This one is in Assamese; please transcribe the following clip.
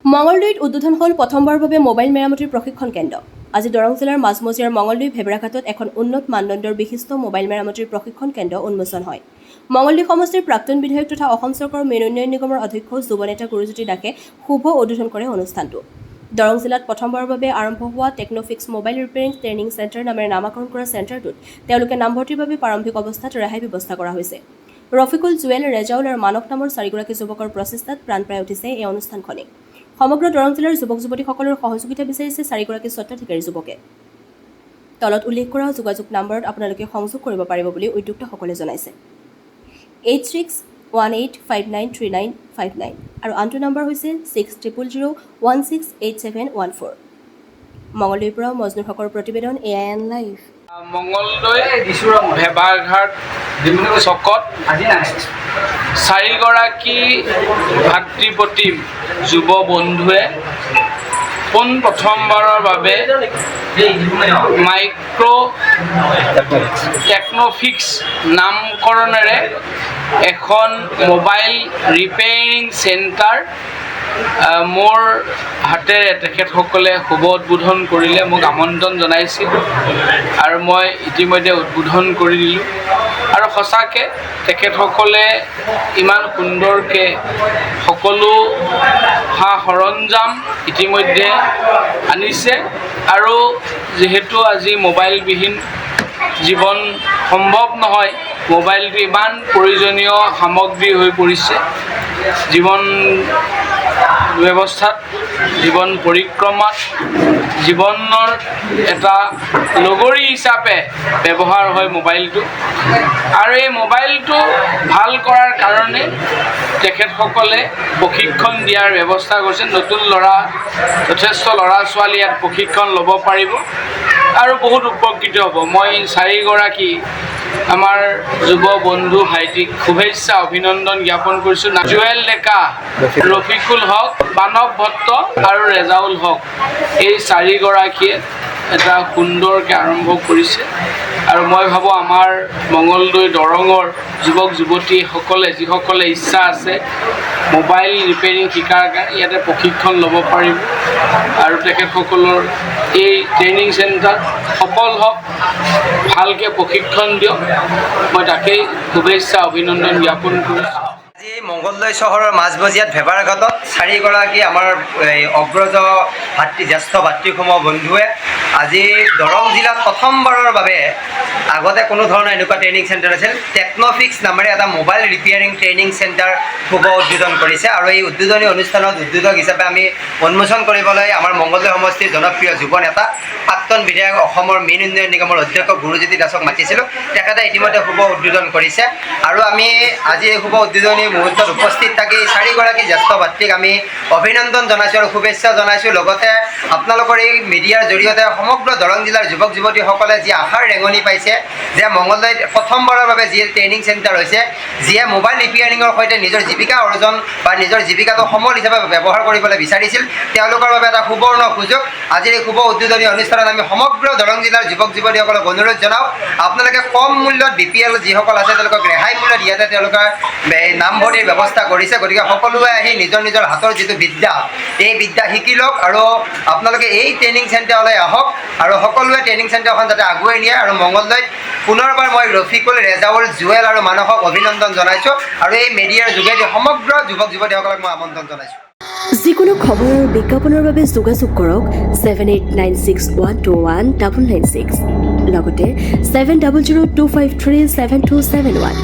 মঙলদৈত উদ্বোধন হ'ল প্ৰথমবাৰৰ বাবে মোবাইল মেৰামতিৰ প্ৰশিক্ষণ কেন্দ্ৰ। আজি দৰং জিলাৰ মাজমজিয়াৰ মঙলদৈ ভেবেৰাঘাটত এখন উন্নত মানদণ্ডৰ বিশিষ্ট মোবাইল মেৰামতিৰ প্ৰশিক্ষণ কেন্দ্ৰ উন্মোচন হয়। মঙলদৈ সমষ্টিৰ প্ৰাক্তন বিধায়ক তথা অসম চৰকাৰৰ মেইন উন্নয়ন নিগমৰ অধ্যক্ষ যুৱ নেতা গুৰুজ্যোতি দাসে শুভ উদ্বোধন কৰে অনুষ্ঠানটো। দৰং জিলাত প্ৰথমবাৰৰ বাবে আৰম্ভ হোৱা টেকন'ফিক্স মোবাইল ৰিপেয়াৰিং ট্ৰেইনিং চেণ্টাৰ নামেৰে নামাকৰণ কৰা চেণ্টাৰটোত তেওঁলোকে নামভৰ্তিৰ বাবে প্ৰাৰম্ভিক অৱস্থাত ৰেহাই ব্যৱস্থা কৰা হৈছে। ৰফিকুল, জুৱেল, ৰেজাউল আৰু মানস নামৰ চাৰিগৰাকী যুৱকৰ প্ৰচেষ্টাত প্ৰাণ পাই উঠিছে এই অনুষ্ঠানখনে। সমগ্ৰ দৰং জিলাৰ যুৱক যুৱতীসকলৰ সহযোগিতা বিচাৰিছে চাৰিগৰাকী স্বত্বাধিকাৰী যুৱকে। তলত উল্লেখ কৰা যোগাযোগ নম্বৰত আপোনালোকে সংযোগ কৰিব পাৰিব বুলি উদ্যোক্তাসকলে জনাইছে। 8618593959 আৰু আনটো নম্বৰ হৈছে 6001687114। মঙলদৈৰ পৰা মজনুৰ হকৰ প্ৰতিবেদন AIN লাইভ। মঙলদৈ ভেবাঘাট চকত চাৰিগৰাকী ভাতৃপ্ৰতিম যুৱ বন্ধুৱে প্ৰথমবাৰৰ বাবে মাইক্ৰ' টেকন'ফিক্স নামকৰণেৰে এখন মোবাইল ৰিপেয়াৰিং চেণ্টাৰ মোৰ হাতেৰে তেখেতসকলে শুভ উদ্বোধন কৰিলে, মোক আমন্ত্ৰণ জনাইছিল আৰু মই ইতিমধ্যে উদ্বোধন কৰি দিলোঁ। আৰু সঁচাকৈ তেখেতসকলে ইমান সুন্দৰকৈ সকলো সা সৰঞ্জাম ইতিমধ্যে আনিছে আৰু যিহেতু আজি মোবাইলবিহীন জীৱন সম্ভৱ নহয়, মোবাইলটো ইমান প্ৰয়োজনীয় সামগ্ৰী হৈ পৰিছে জীৱন ব্যৱস্থাত, জীৱন পৰিক্ৰমাত, জীৱনৰ এটা লগৰী হিচাপে ব্যৱহাৰ হয় মোবাইলটো। আৰু এই মোবাইলটো ভাল কৰাৰ কাৰণে তেখেতসকলে প্ৰশিক্ষণ দিয়াৰ ব্যৱস্থা কৰিছে। নতুন যথেষ্ট ল'ৰা ছোৱালী ইয়াত প্ৰশিক্ষণ ল'ব পাৰিব আৰু বহুত উপকৃত হ'ব। মই চাৰিগৰাকী আমাৰ যুৱ বন্ধু ভাইটিক শুভেচ্ছা অভিনন্দন জ্ঞাপন কৰিছোঁ। জুৱেল ডেকা, ৰফিকুল হক, মানৱ ভট্ট আৰু ৰেজাউল হক, এই চাৰিগৰাকীয়ে এটা সুন্দৰকৈ আৰম্ভ কৰিছে। আৰু মই ভাবোঁ আমাৰ মঙলদৈ দৰঙৰ যুৱক যুৱতীসকলে যিসকলে ইচ্ছা আছে মোবাইল ৰিপেয়াৰিং শিকাৰ কাৰণে ইয়াতে প্ৰশিক্ষণ ল'ব পাৰিব আৰু তেখেতসকলৰ এই ট্ৰেইনিং চেণ্টাৰ সফল হওক, ভালকৈ প্ৰশিক্ষণ দিয়ক, মই তাকেই শুভেচ্ছা অভিনন্দন জ্ঞাপন কৰিছোঁ। আজি মঙলদৈ চহৰৰ মাজমজিয়াত ভেবাৰঘাটত চাৰিগৰাকী আমাৰ অগ্ৰজ জ্যেষ্ঠ ভাতৃসমূহ বন্ধুৱে আজি দৰং জিলাত প্ৰথমবাৰৰ বাবে, আগতে কোনো ধৰণৰ এনেকুৱা ট্ৰেইনিং চেণ্টাৰ আছিল, টেকন'ফিক্স নামেৰে এটা মোবাইল ৰিপেয়াৰিং ট্ৰেইনিং চেণ্টাৰ শুভ উদ্বোধন কৰিছে। আৰু এই উদ্বোধনী অনুষ্ঠানত উদ্বোধক হিচাপে আমি উন্মোচন কৰিবলৈ আমাৰ মঙলদৈ সমষ্টিৰ জনপ্ৰিয় যুৱ নেতা প্ৰাক্তন বিধায়ক অসমৰ মেইন উন্নয়ন নিগমৰ অধ্যক্ষ গুৰুজ্যোতি দাসক মাতিছিলোঁ। তেখেতে ইতিমধ্যে শুভ উদ্বোধন কৰিছে আৰু আমি আজি এই শুভ উদ্বোধনী মুহূৰ্তত উপস্থিত থাকি চাৰিগৰাকী জ্যেষ্ঠ ভাতৃক আমি অভিনন্দন জনাইছোঁ আৰু শুভেচ্ছা জনাইছোঁ। লগতে আপোনালোকৰ এই মিডিয়াৰ জৰিয়তে সমগ্ৰ দৰং জিলাৰ যুৱক যুৱতীসকলে যি আশাৰ ৰেঙনি পাইছে যে মঙলদৈত প্ৰথমবাৰৰ বাবে যি ট্ৰেইনিং চেণ্টাৰ হৈছে, যিয়ে মোবাইল ৰিপেয়াৰিঙৰ সৈতে নিজৰ জীৱিকা অৰ্জন বা নিজৰ জীৱিকাটো সমল হিচাপে ব্যৱহাৰ কৰিবলৈ বিচাৰিছিল, তেওঁলোকৰ বাবে এটা সুবৰ্ণ সুযোগ। আজিৰ এই শুভ উদ্বোধনী অনুষ্ঠানত আমি সমগ্ৰ দৰং জিলাৰ যুৱক যুৱতীসকলক অনুৰোধ জনাওঁ, আপোনালোকে কম মূল্যত BPL যিসকল আছে তেওঁলোকক ৰেহাই মূল্যত ইয়াতে তেওঁলোকে নামভৰ্তিৰ ব্যৱস্থা কৰিছে। গতিকে সকলোৱে আহি নিজৰ নিজৰ হাতৰ যিটো বিদ্যা, এই বিদ্যা শিকি লওক আৰু আপোনালোকে এই ট্ৰেইনিং চেণ্টাৰলৈ আহক আৰু সকলোৱে ট্ৰেইনিং চেণ্টাৰখন যাতে আগুৱাই নিয়ে। আৰু মঙলদৈত পুনৰবাৰ মই ৰফিকুল, ৰেজাউল, জুৱেল আৰু মানসক অভিনন্দন জনাইছোঁ আৰু এই মিডিয়াৰ যোগেদি সমগ্ৰ যুৱক যুৱতীসকলক মই আমন্ত্ৰণ জনাইছোঁ। যিকোনো খবৰ আৰু বিজ্ঞাপনৰ বাবে যোগাযোগ কৰক 7896121996 লগতে 7002537271।